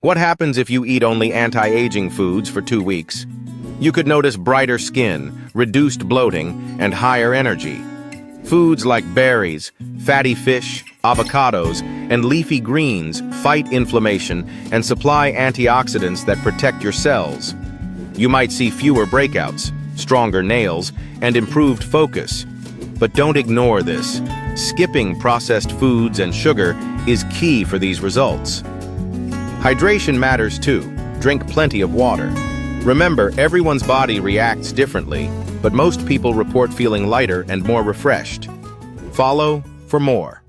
What happens if you eat only anti-aging foods for 2 weeks? You could notice brighter skin, reduced bloating, and higher energy. Foods like berries, fatty fish, avocados, and leafy greens fight inflammation and supply antioxidants that protect your cells. You might see fewer breakouts, stronger nails, and improved focus. But don't ignore this. Skipping processed foods and sugar is key for these results. Hydration matters too. Drink plenty of water. Remember, everyone's body reacts differently, but most people report feeling lighter and more refreshed. Follow for more.